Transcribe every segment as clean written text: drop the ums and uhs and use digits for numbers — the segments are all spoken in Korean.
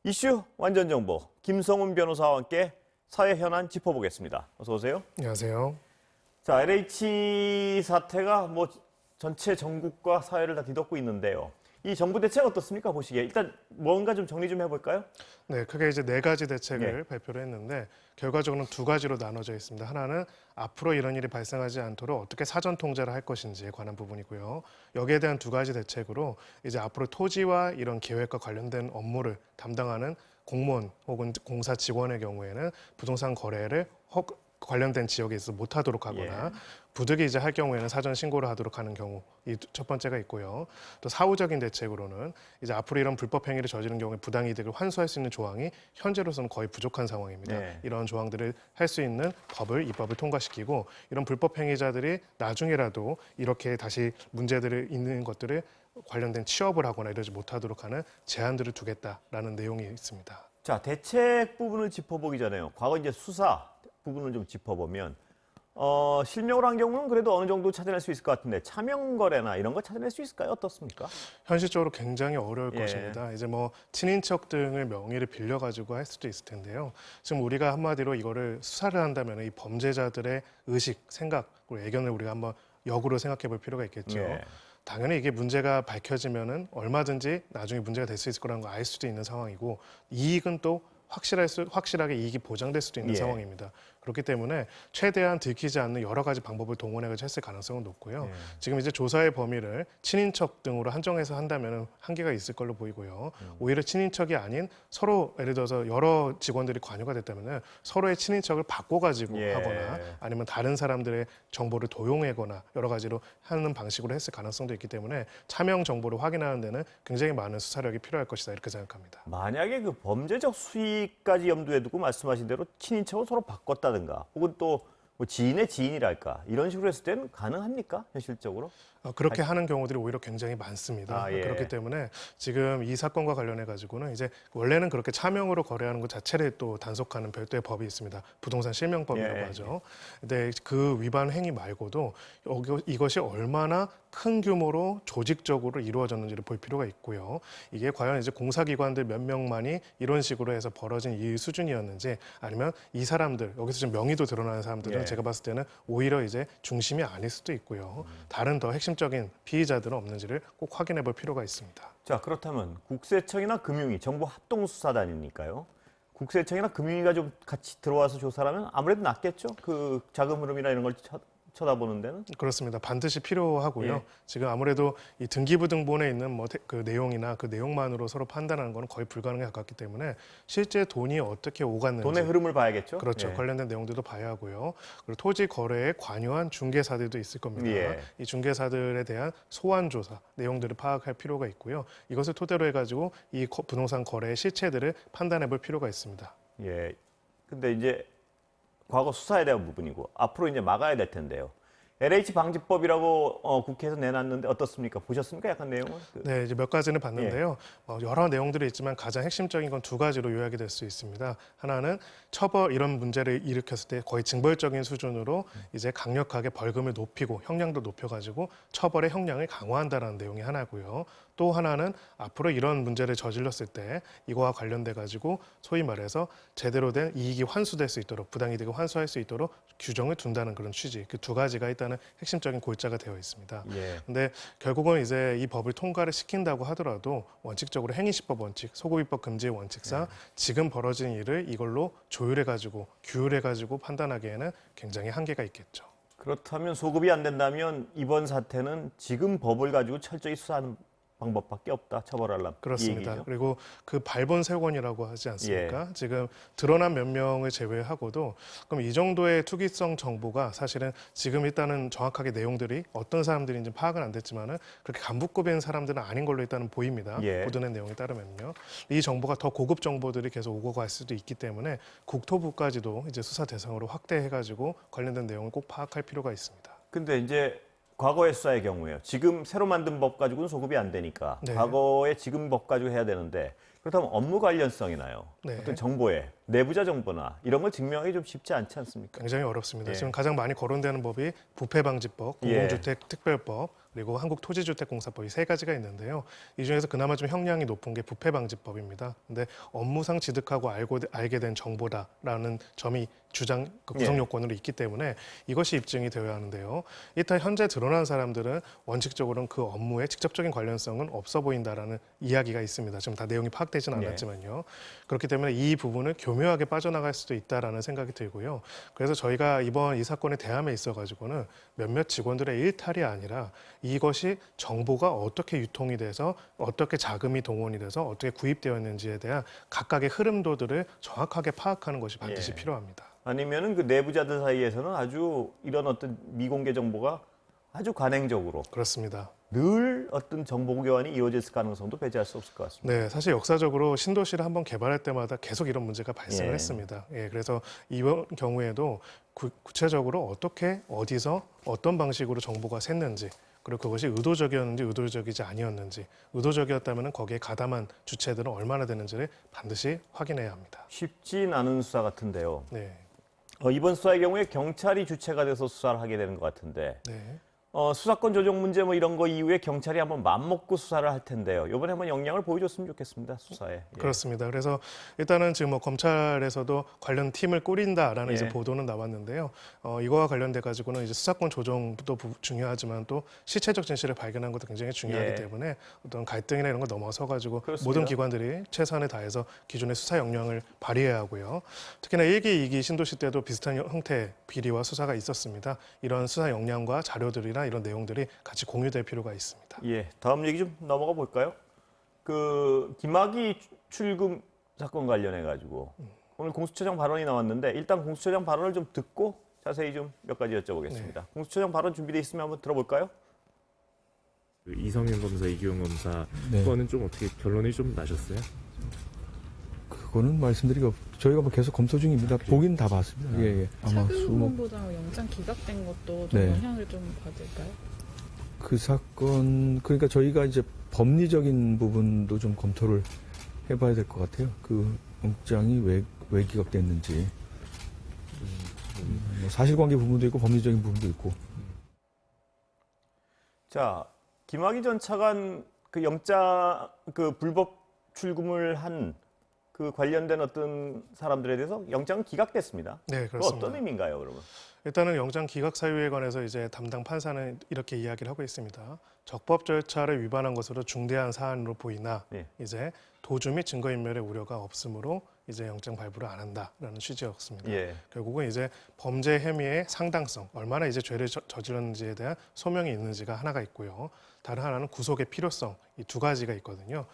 이슈 완전 정보 김성훈 변호사와 함께 사회 현안 짚어보겠습니다. 어서 오세요. 안녕하세요. 자, LH 사태가 전체 전국과 사회를 다 뒤덮고 있는데요. 이 정부 대책 어떻습니까? 보시기에 일단 뭔가 좀 정리 좀 해볼까요? 네, 크게 이제 4가지 대책을 발표를 했는데 결과적으로는 2가지로 나눠져 있습니다. 하나는 앞으로 이런 일이 발생하지 않도록 어떻게 사전 통제를 할 것인지에 관한 부분이고요. 여기에 대한 2가지 대책으로 이제 앞으로 토지와 이런 계획과 관련된 업무를 담당하는 공무원 혹은 공사 직원의 경우에는 부동산 거래를 관련된 지역에 있어 못하도록 하거나 부득이 이제 할 경우에는 사전 신고를 하도록 하는 경우 이 첫 번째가 있고요. 또 사후적인 대책으로는 이제 앞으로 이런 불법 행위를 저지른 경우에 부당이득을 환수할 수 있는 조항이 현재로서는 거의 부족한 상황입니다. 이런 조항들을 할 수 있는 입법을 통과시키고 이런 불법 행위자들이 나중에라도 이렇게 다시 문제들이 있는 것들을 관련된 취업을 하거나 이러지 못하도록 하는 제한들을 두겠다라는 내용이 있습니다. 자, 대책 부분을 짚어보기 전에요. 과거 이제 수사 부분을 좀 짚어보면 실명을 한 경우는 그래도 어느 정도 찾아낼 수 있을 것 같은데 차명 거래나 이런 거 찾아낼 수 있을까요? 어떻습니까? 현실적으로 굉장히 어려울 것입니다. 이제 친인척 등을 명의를 빌려가지고 할 수도 있을 텐데요. 지금 우리가 한마디로 이거를 수사를 한다면 이 범죄자들의 의식, 생각, 그리고 애견을 우리가 한번 역으로 생각해 볼 필요가 있겠죠. 당연히 이게 문제가 밝혀지면은 얼마든지 나중에 문제가 될 수 있을 거라는 걸 알 수도 있는 상황이고 이익은 또 확실하게 이익이 보장될 수도 있는 상황입니다. 그렇기 때문에 최대한 들키지 않는 여러 가지 방법을 동원해서 했을 가능성은 높고요. 지금 이제 조사의 범위를 친인척 등으로 한정해서 한다면 한계가 있을 걸로 보이고요. 오히려 친인척이 아닌 서로 예를 들어서 여러 직원들이 관여가 됐다면 서로의 친인척을 바꿔가지고 하거나 아니면 다른 사람들의 정보를 도용하거나 여러 가지로 하는 방식으로 했을 가능성도 있기 때문에 차명 정보를 확인하는 데는 굉장히 많은 수사력이 필요할 것이다 이렇게 생각합니다. 만약에 그 범죄적 수익까지 염두에 두고 말씀하신 대로 친인척을 서로 바꿨다든가 혹은 또 지인의 지인이랄까 이런 식으로 했을 때는 가능합니까? 현실적으로? 그렇게 하는 경우들이 오히려 굉장히 많습니다. 그렇기 때문에 지금 이 사건과 관련해 가지고는 이제 원래는 그렇게 차명으로 거래하는 것 자체를 또 단속하는 별도의 법이 있습니다. 부동산 실명법이라고 하죠. 근데 그 위반 행위 말고도 이것이 얼마나 큰 규모로 조직적으로 이루어졌는지를 볼 필요가 있고요. 이게 과연 이제 공사기관들 몇 명만이 이런 식으로 해서 벌어진 일 수준이었는지 아니면 이 사람들 여기서 지금 명의도 드러나는 사람들은 제가 봤을 때는 오히려 이제 중심이 아닐 수도 있고요. 다른 더 핵심적인 피의자들은 없는지를 꼭 확인해 볼 필요가 있습니다. 자, 그렇다면 국세청이나 금융위, 정부 합동수사단이니까요. 국세청이나 금융위가 좀 같이 들어와서 조사를 하면 아무래도 낫겠죠? 그 자금 흐름이나 이런 걸 쳐다보는 데는? 그렇습니다. 반드시 필요하고요. 지금 아무래도 이 등기부등본에 있는 그 내용이나 그 내용만으로 서로 판단하는 건 거의 불가능에 가깝기 때문에 실제 돈이 어떻게 오갔는지 돈의 흐름을 봐야겠죠? 그렇죠. 관련된 내용들도 봐야 하고요. 그리고 토지 거래에 관여한 중개사들도 있을 겁니다. 이 중개사들에 대한 소환 조사 내용들을 파악할 필요가 있고요. 이것을 토대로 해가지고 이 부동산 거래의 실체들을 판단해 볼 필요가 있습니다. 근데 이제 과거 수사에 대한 부분이고 앞으로 이제 막아야 될 텐데요. LH 방지법이라고 국회에서 내놨는데 어떻습니까? 보셨습니까? 약간 내용은? 네, 이제 몇 가지는 봤는데요. 여러 내용들이 있지만 가장 핵심적인 건 2가지로 요약이 될 수 있습니다. 하나는 처벌 이런 문제를 일으켰을 때 거의 징벌적인 수준으로 이제 강력하게 벌금을 높이고 형량도 높여가지고 처벌의 형량을 강화한다는 내용이 하나고요. 또 하나는 앞으로 이런 문제를 저질렀을 때 이거와 관련돼 가지고 소위 말해서 제대로 된 이익이 환수될 수 있도록 부당이득을 환수할 수 있도록 규정을 둔다는 그런 취지. 그 2가지가 일단은 핵심적인 골자가 되어 있습니다. 근데 결국은 이제 이 법을 통과를 시킨다고 하더라도 원칙적으로 행위시법 원칙, 소급입법 금지의 원칙상 지금 벌어진 일을 이걸로 조율해 가지고 규율해 가지고 판단하기에는 굉장히 한계가 있겠죠. 그렇다면 소급이 안 된다면 이번 사태는 지금 법을 가지고 철저히 수사하는 방법밖에 없다. 처벌하려면. 그렇습니다. 그리고 그 발본세권이라고 하지 않습니까? 지금 드러난 몇 명을 제외하고도 그럼 이 정도의 투기성 정보가 사실은 지금 일단은 정확하게 내용들이 어떤 사람들인지 파악은 안 됐지만은 그렇게 간부급인 사람들은 아닌 걸로 일단은 보입니다. 보도낸 내용에 따르면요. 이 정보가 더 고급 정보들이 계속 오고 갈 수도 있기 때문에 국토부까지도 이제 수사 대상으로 확대해가지고 관련된 내용을 꼭 파악할 필요가 있습니다. 근데 이제 과거의 수사의 경우에요. 지금 새로 만든 법 가지고는 소급이 안 되니까 과거의 지금 법 가지고 해야 되는데 그렇다면 업무 관련성이나요. 어떤 정보의 내부자 정보나 이런 걸 증명하기 좀 쉽지 않지 않습니까? 굉장히 어렵습니다. 지금 가장 많이 거론되는 법이 부패방지법, 공공주택 특별법, 그리고 한국토지주택공사법이 세 가지가 있는데요. 이 중에서 그나마 좀 형량이 높은 게 부패방지법입니다. 근데 업무상 취득하고 알게 된 정보다라는 점이 그 구성 요건으로 있기 때문에 이것이 입증이 되어야 하는데요. 일단 현재 드러난 사람들은 원칙적으로는 그 업무에 직접적인 관련성은 없어 보인다라는 이야기가 있습니다. 지금 다 내용이 파악되지는 않았지만요. 그렇기 때문에 이 부분을 교묘하게 빠져나갈 수도 있다라는 생각이 들고요. 그래서 저희가 이번 이 사건의 대함에 있어가지고는 몇몇 직원들의 일탈이 아니라 이것이 정보가 어떻게 유통이 돼서 어떻게 자금이 동원이 돼서 어떻게 구입되었는지에 대한 각각의 흐름도들을 정확하게 파악하는 것이 반드시 필요합니다. 아니면은 그 내부자들 사이에서는 아주 이런 어떤 미공개 정보가 아주 관행적으로 그렇습니다. 늘 어떤 정보 교환이 이루어졌을 가능성도 배제할 수 없을 것 같습니다. 네, 사실 역사적으로 신도시를 한번 개발할 때마다 계속 이런 문제가 발생을 했습니다. 그래서 이번 경우에도 구체적으로 어떻게, 어디서, 어떤 방식으로 정보가 샜는지, 그리고 그것이 의도적이었는지 의도적이지 아니었는지, 의도적이었다면 거기에 가담한 주체들은 얼마나 되는지를 반드시 확인해야 합니다. 쉽진 않은 수사 같은데요. 네. 이번 수사의 경우에 경찰이 주체가 돼서 수사를 하게 되는 것 같은데 네. 수사권 조정 문제 뭐 이런 거 이후에 경찰이 한번 맘먹고 수사를 할 텐데요. 이번에 한번 역량을 보여줬으면 좋겠습니다. 수사에. 그렇습니다. 그래서 일단은 지금 뭐 검찰에서도 관련 팀을 꾸린다라는 이제 보도는 나왔는데요. 이거와 관련돼 가지고는 이제 수사권 조정도 중요하지만 또 실체적 진실을 발견하는 것도 굉장히 중요하기 때문에 어떤 갈등이나 이런 거 넘어서 가지고 모든 기관들이 최선을 다해서 기존의 수사 역량을 발휘해야 하고요. 특히나 1기, 2기 신도시 때도 비슷한 형태의 비리와 수사가 있었습니다. 이런 수사 역량과 자료들이나 이런 내용들이 같이 공유될 필요가 있습니다. 다음 얘기 좀 넘어가 볼까요? 그 김학의 출금 사건 관련해 가지고 오늘 공수처장 발언이 나왔는데 일단 공수처장 발언을 좀 듣고 자세히 좀 몇 가지 여쭤보겠습니다. 공수처장 발언 준비돼 있으면 한번 들어볼까요? 그 이성윤 검사, 이규영 검사 그거는 좀 어떻게 결론이 좀 나셨어요? 그거는 말씀드리기 저희가 뭐 계속 검토 중입니다. 보긴 다 봤습니다. 아마 차규본부장 영장 기각된 것도 좀 영향을 좀 받을까요? 그 사건 그러니까 저희가 이제 법리적인 부분도 좀 검토를 해봐야 될 것 같아요. 그 영장이 왜 기각됐는지 뭐 사실관계 부분도 있고 법리적인 부분도 있고. 자, 김학의 전 차관 그 영장 그 불법 출금을 한 그 관련된 어떤 사람들에 대해서 영장은 기각됐습니다. 네, 그렇습니다. 어떤 의미인가요, 그러면? 일단은 영장 기각 사유에 관해서 이제 담당 판사는 이렇게 이야기를 하고 있습니다. 적법 절차를 위반한 것으로 중대한 사안으로 보이나 이제 도주 및 증거인멸의 우려가 없으므로 이제 영장 발부를 안 한다라는 취지였습니다. 결국은 이제 범죄 혐의의 상당성, 얼마나 이제 죄를 저질렀는지에 대한 소명이 있는지가 하나가 있고요. 다른 하나는 구속의 필요성, 이 두 가지가 있거든요.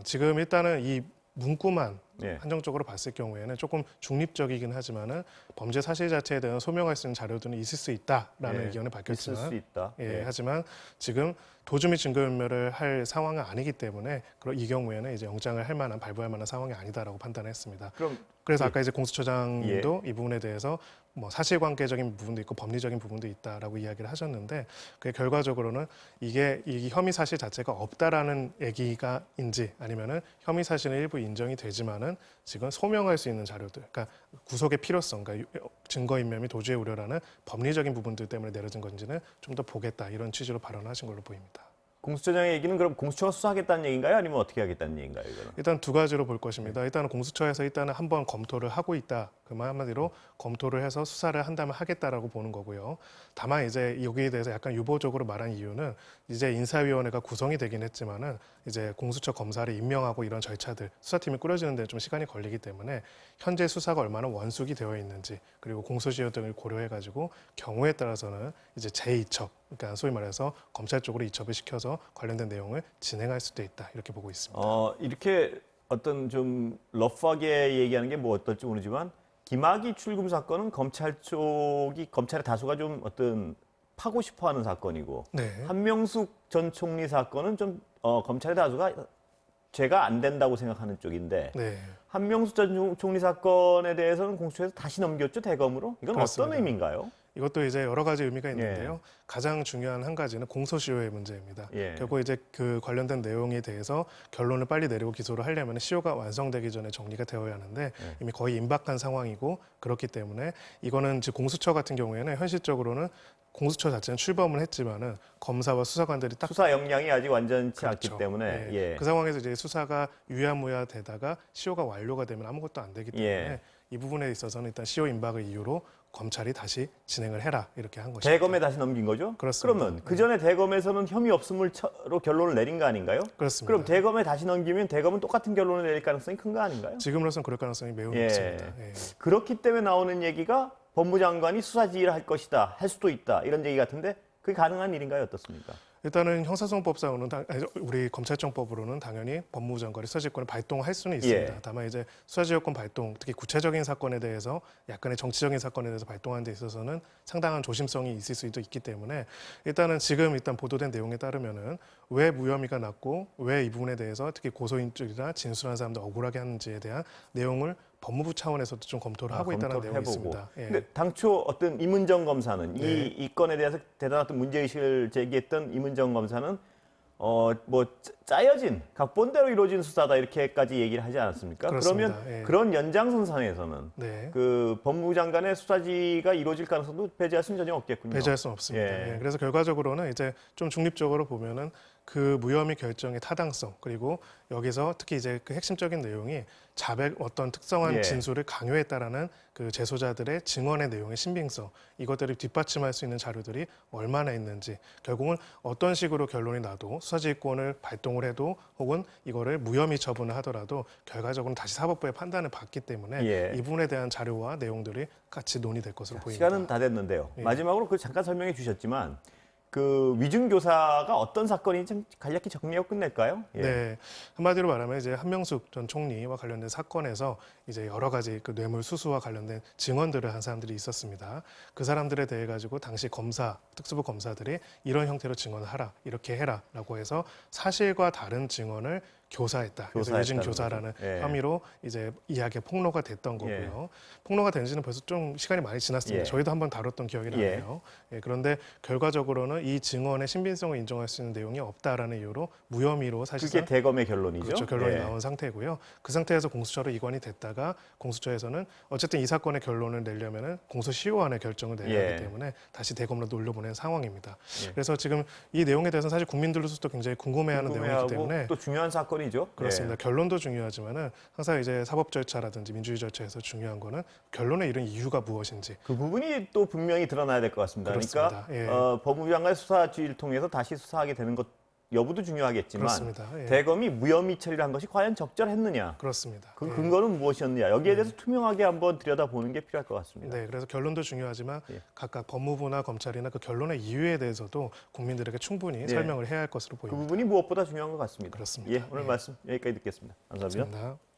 지금 일단은 이 문구만 한정적으로 봤을 경우에는 조금 중립적이긴 하지만은 범죄 사실 자체에 대한 소명할 수 있는 자료들은 있을 수 있다라는 의견을 밝혔지만, 있을 수 있다. 하지만 지금 도주 및 증거인멸을 할 상황은 아니기 때문에 이 경우에는 이제 영장을 할 만한 발부할 만한 상황이 아니다라고 판단했습니다. 그래서 아까 이제 공수처장님도 이 부분에 대해서 뭐 사실관계적인 부분도 있고 법리적인 부분도 있다라고 이야기를 하셨는데 그게 결과적으로는 이게 이 혐의 사실 자체가 없다라는 얘기가인지 아니면은 혐의 사실은 일부 인정이 되지만은 지금 소명할 수 있는 자료들, 그러니까 구속의 필요성, 그러니까 증거인멸 및 도주의 우려라는 법리적인 부분들 때문에 내려진 건지는 좀 더 보겠다 이런 취지로 발언하신 걸로 보입니다. 공수처장의 얘기는 그럼 공수처가 수사하겠다는 얘기인가요? 아니면 어떻게 하겠다는 얘기인가요? 이거는? 일단 두 가지로 볼 것입니다. 일단은 공수처에서 일단은 한번 검토를 하고 있다. 그말 한마디로 검토를 해서 수사를 한다면 하겠다라고 보는 거고요. 다만 이제 여기에 대해서 약간 유보적으로 말한 이유는 이제 인사위원회가 구성이 되긴 했지만은 이제 공수처 검사를 임명하고 이런 절차들 수사팀이 꾸려지는 데 좀 시간이 걸리기 때문에 현재 수사가 얼마나 원숙이 되어 있는지 그리고 공소시효 등을 고려해가지고 경우에 따라서는 이제 재이첩, 그러니까 소위 말해서 검찰 쪽으로 이첩을 시켜서 관련된 내용을 진행할 수도 있다 이렇게 보고 있습니다. 이렇게 어떤 좀 러프하게 얘기하는 게 뭐 어떨지 모르지만 김학의 출금 사건은 검찰 쪽이 검찰의 다수가 좀 어떤 파고 싶어하는 사건이고 한명숙 전 총리 사건은 좀 검찰의 다수가 죄가 안 된다고 생각하는 쪽인데 한명숙 전 총리 사건에 대해서는 공수처에서 다시 넘겼죠 대검으로. 이건 그렇습니다. 어떤 의미인가요? 이것도 이제 여러 가지 의미가 있는데요. 가장 중요한 한 가지는 공소시효의 문제입니다. 결국 이제 그 관련된 내용에 대해서 결론을 빨리 내리고 기소를 하려면 시효가 완성되기 전에 정리가 되어야 하는데 이미 거의 임박한 상황이고 그렇기 때문에 이거는 즉 공수처 같은 경우에는 현실적으로는 공수처 자체는 출범을 했지만은 검사와 수사관들이 딱 수사 역량이 아직 완전치 않기 그렇죠. 때문에 그 상황에서 이제 수사가 유야무야 되다가 시효가 완료가 되면 아무것도 안 되기 때문에 이 부분에 있어서는 일단 시효 임박을 이유로 검찰이 다시 진행을 해라 이렇게 한 것이죠. 대검에 다시 넘긴 거죠? 그렇습니다. 그러면 그 전에 대검에서는 혐의 없음으로 결론을 내린 거 아닌가요? 그렇습니다. 그럼 대검에 다시 넘기면 대검은 똑같은 결론을 내릴 가능성이 큰 거 아닌가요? 지금으로서는 그럴 가능성이 매우 높습니다. 그렇기 때문에 나오는 얘기가 법무장관이 수사 지휘를 할 것이다, 할 수도 있다 이런 얘기 같은데 그게 가능한 일인가요? 어떻습니까? 일단은 형사소송법상으로는 우리 검찰청법으로는 당연히 법무부 장관이 수사지휘권을 발동할 수는 있습니다. 다만 이제 수사지휘권 발동, 특히 구체적인 사건에 대해서 약간의 정치적인 사건에 대해서 발동하는 데 있어서는 상당한 조심성이 있을 수도 있기 때문에 일단은 지금 일단 보도된 내용에 따르면은 왜 무혐의가 났고 왜 이 부분에 대해서 특히 고소인 쪽이나 진술한 사람들 억울하게 하는지에 대한 내용을 법무부 차원에서도 좀 검토를 하고 있다는 내용이 있습니다. 근데 당초 어떤 이문정 검사는 이 건에 대해서 대단한 어떤 문제의식을 제기했던 이문정 검사는 뭐 짜여진 각본대로 이루어진 수사다 이렇게까지 얘기를 하지 않았습니까? 그렇습니다. 그러면 그런 연장선상에서는 그 법무부 장관의 수사지가 이루어질 가능성도 배제할 수는 전혀 없겠군요. 배제할 수는 없습니다. 그래서 결과적으로는 이제 좀 중립적으로 보면은 그 무혐의 결정의 타당성 그리고 여기서 특히 이제 그 핵심적인 내용이 자백 어떤 특성한 진술을 강요했다라는 그 재소자들의 증언의 내용의 신빙성 이것들을 뒷받침할 수 있는 자료들이 얼마나 있는지 결국은 어떤 식으로 결론이 나도 수사지휘권을 발동을 해도 혹은 이거를 무혐의 처분을 하더라도 결과적으로는 다시 사법부의 판단을 받기 때문에 이 부분에 대한 자료와 내용들이 같이 논의될 것으로 보입니다. 시간은 다 됐는데요. 마지막으로 그 잠깐 설명해 주셨지만 그 위증교사가 어떤 사건인지 좀 간략히 정리하고 끝낼까요? 네, 한마디로 말하면 이제 한명숙 전 총리와 관련된 사건에서 이제 여러 가지 그 뇌물 수수와 관련된 증언들을 한 사람들이 있었습니다. 그 사람들에 대해 가지고 당시 검사, 특수부 검사들이 이런 형태로 증언을 하라, 이렇게 해라라고 해서 사실과 다른 증언을 교사했다. 그래서 위증 교사라는 혐의로 이제 이야기가 폭로가 됐던 거고요. 폭로가 된 지는 벌써 좀 시간이 많이 지났습니다. 저희도 한번 다뤘던 기억이 나네요. 그런데 결과적으로는 이 증언의 신빙성을 인정할 수 있는 내용이 없다라는 이유로 무혐의로 사실상 그게 대검의 결론이죠. 그렇죠. 결론이 나온 상태고요. 그 상태에서 공수처로 이관이 됐다가 공수처에서는 어쨌든 이 사건의 결론을 내려면은 공소시효안의 결정을 내야 하기 때문에 다시 대검으로 돌려보낸 상황입니다. 그래서 지금 이 내용에 대해서는 사실 국민들로서도 굉장히 궁금해하는 내용이기 때문에 또 중요한 사건이죠. 그렇습니다. 결론도 중요하지만은 항상 이제 사법 절차라든지 민주주의 절차에서 중요한 거는 결론에 이른 이유가 무엇인지 그 부분이 또 분명히 드러나야 될 것 같습니다. 그렇습니다. 그러니까 법무부 장관의 수사지휘를 통해서 다시 수사하게 되는 것 여부도 중요하겠지만 그렇습니다. 대검이 무혐의 처리를 한 것이 과연 적절했느냐? 그렇습니다. 그 근거는 무엇이었느냐? 여기에 대해서 투명하게 한번 들여다보는 게 필요할 것 같습니다. 네, 그래서 결론도 중요하지만 각각 법무부나 검찰이나 그 결론의 이유에 대해서도 국민들에게 충분히 설명을 해야 할 것으로 그 보입니다. 부분이 무엇보다 중요한 것 같습니다. 그렇습니다. 오늘 말씀 여기까지 듣겠습니다. 감사합니다. 감사합니다.